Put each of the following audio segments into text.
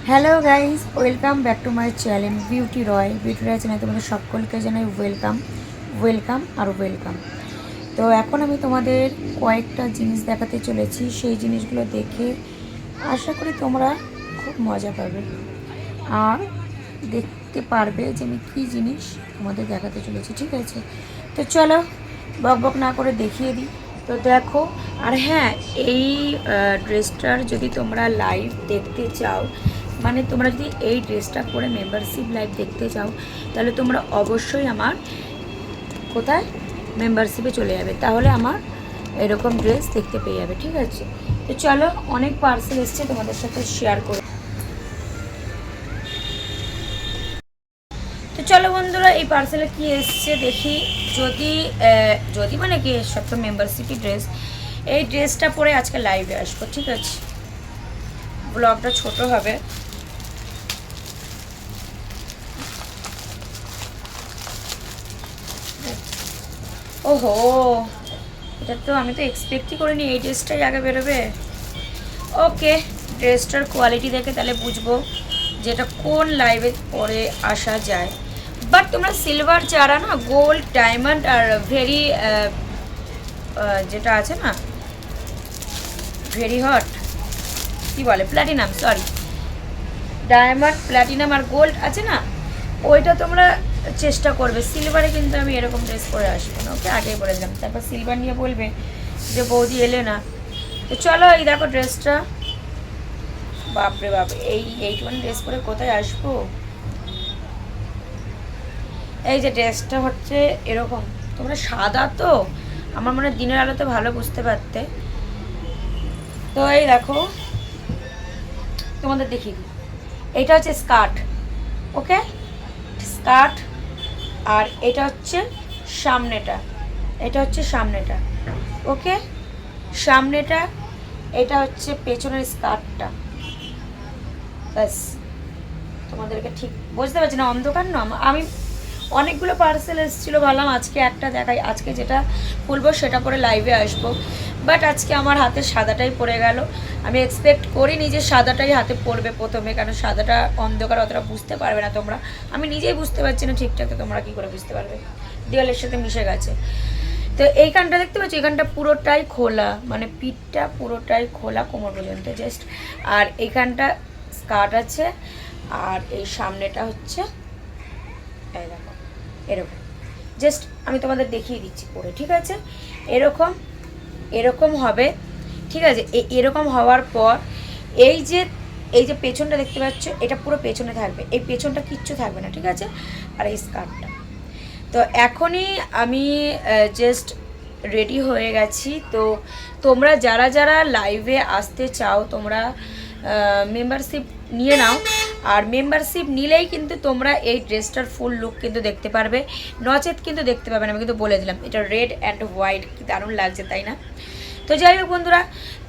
Hello guys, welcome back to my channel beauty Roy channel. তোমাদের সকলকে জানাই welcome welcome আর welcome. তো এখন আমি তোমাদের কয়েকটা জিনিস দেখাতে চলেছি। সেই জিনিসগুলো দেখে আশা করি তোমরা খুব মজা পাবে আর দেখতে পারবে যে আমি কী জিনিস তোমাদের দেখাতে চলেছি। ঠিক আছে, তো চলো বক বক না করে দেখিয়ে দিই। তো দেখো, আর হ্যাঁ, এই ড্রেসটার যদি তোমরা লাইভ দেখতে চাও, মানে তোমরা যদি এই ড্রেসটা পরে মেম্বারশিপ লাইভ দেখতে চাও, তাহলে তোমরা অবশ্যই আমার কোথায় মেম্বারশিপে চলে যাবে, তাহলে আমার এরকম ড্রেস দেখতে পেয়ে যাবে। ঠিক আছে, তো চলো, অনেক পার্সেল এসছে, তোমাদের সাথে শেয়ার করো। তো চলো বন্ধুরা, এই পার্সেলে কি এসছে দেখি। যদি যদি মানে কি, সব তো মেম্বারশিপই ড্রেস। এই ড্রেসটা পরে আজকে লাইভে আসবো। ঠিক আছে, ব্লগটা ছোট হবে। ওহো, এটা তো আমি তো এক্সপেক্টই করিনি এই ড্রেসটাই আগে বেরোবে। ওকে, ড্রেসটার কোয়ালিটি দেখে তাহলে বুঝবো যেটা কোন লাইভে পরে আসা যায়। বাট তোমরা সিলভার যারা না, গোল্ড, ডায়মন্ড আর ভেরি যেটা আছে না, ভেরি হট কি বলে, প্ল্যাটিনাম, সরি, ডায়মন্ড, প্ল্যাটিনাম আর গোল্ড আছে না, ওইটা তোমরা চেষ্টা করবে। সিলভারে কিন্তু আমি এরকম ড্রেস পরে আসবো না, ওকে আগেই বলে দিলাম। তারপর সিলভার নিয়ে বলবে যে বৌদি এলে না। তো চলো, এই দেখো ড্রেসটা। বাপরে বাপ, এইটুখানি ড্রেস পরে কোথায় আসবো। এই যে ড্রেসটা হচ্ছে এরকম, তোমরা সাদা তো, আমার মনে হয় দিনের আলোতে ভালো বুঝতে পারতে। তো এই দেখো, তোমাদের দেখি, এইটা হচ্ছে স্কার্ট, ওকে, স্কার্ট। আর এটা হচ্ছে সামনেটা, এটা হচ্ছে সামনেটা, ওকে, সামনেটা। এটা হচ্ছে পেছনের স্কার্টটা। ব্যাস, তোমাদেরকে ঠিক বুঝতে পারছি না, অন্ধকার না। আমি অনেকগুলো পার্সেল এসেছিলো, ভাবলাম আজকে একটা দেখাই, আজকে যেটা খুলবো সেটা পরে লাইভে আসবো। বাট আজকে আমার হাতে সাদাটাই পড়ে গেল। আমি এক্সপেক্ট করিনি যে সাদাটাই হাতে পড়বে প্রথমে, কারণ সাদাটা অন্ধকার, অতটা বুঝতে পারবে না তোমরা। আমি নিজেই বুঝতে পারছি না ঠিকঠাক, তো তোমরা কী করে বুঝতে পারবে, দেওয়ালের সাথে মিশে গেছে। তো এইখানটা দেখতে পাচ্ছি, এখানটা পুরোটাই খোলা, মানে পিঠটা পুরোটাই খোলা কোমর পর্যন্ত জাস্ট। আর এইখানটা স্কার্ট আছে, আর এই সামনেটা হচ্ছে এই দেখো এরকম। জাস্ট আমি তোমাদের দেখিয়ে দিচ্ছি পরে, ঠিক আছে। এরকম এরকম হবে, ঠিক আছে। এরকম হওয়ার পর এই যে পেছনটা দেখতে পাচ্ছ, এটা পুরো পেছনে থাকবে, এই পেছনটা কিচ্ছু থাকবে না, ঠিক আছে। আর এই স্কার্টটা, তো এখনই আমি জাস্ট রেডি হয়ে গেছি। তো তোমরা যারা যারা লাইভে আসতে চাও, তোমরা মেম্বারশিপ নিয়ে নাও। আর মেম্বারশিপ নিলেই কিন্তু তোমরা এই ড্রেসটার ফুল লুক কিন্তু দেখতে পারবে, নচেত কিন্তু দেখতে পাবে না। আমি কিন্তু বলে দিলাম, এটা রেড অ্যান্ড হোয়াইট, কি দারুণ লাগছে, তাই না? তো যাই হোক বন্ধুরা,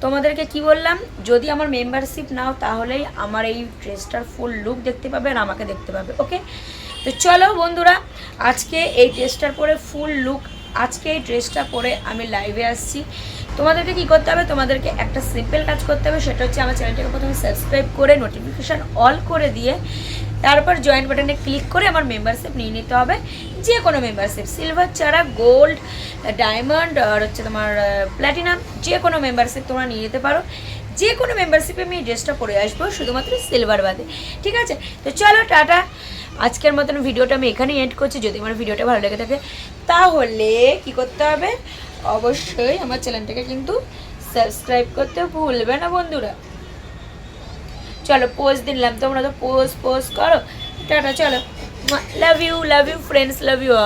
তোমাদেরকে কি বললাম, যদি আমার মেম্বারশিপ নাও তাহলেই আমার এই ড্রেসটার ফুল লুক দেখতে পাবে আর আমাকে দেখতে পাবে, ওকে। তো চলো বন্ধুরা, আজকে এই ড্রেসটার পরে ফুল লুক, আজকে এই ড্রেসটা পরে আমি লাইভে আসছি। তোমাদেরকে কী করতে হবে, তোমাদেরকে একটা সিম্পল কাজ করতে হবে, সেটা হচ্ছে আমার চ্যানেলটাকে প্রথমে সাবস্ক্রাইব করে নোটিফিকেশান অল করে দিয়ে তারপর জয়েন বাটনে ক্লিক করে আমার মেম্বারশিপ নিয়ে নিতে হবে। যে কোনো মেম্বারশিপ, সিলভার ছাড়া গোল্ড, ডায়মন্ড আর হচ্ছে তোমার প্ল্যাটিনাম, যে কোনো মেম্বারশিপ তোমরা নিয়ে নিতে পারো। যে কোনো মেম্বারশিপে আমি এই ড্রেসটা পরে আসবো, শুধুমাত্র সিলভার বাদে, ঠিক আছে। তো চলো, টাটা। আজকের মতন ভিডিওটা আমি এখানেই এন্ড করছি। যদি আমার ভিডিওটা ভালো লেগে থাকে তাহলে কি করতে হবে, অবশ্যই আমার চ্যানেলটাকে কিন্তু সাবস্ক্রাইব করতে ভুলবে না বন্ধুরা। চলো, পোস্ট দিলাম, তোমরা তো পোস্ট করো। টাটা, চলো, love you friends, love you.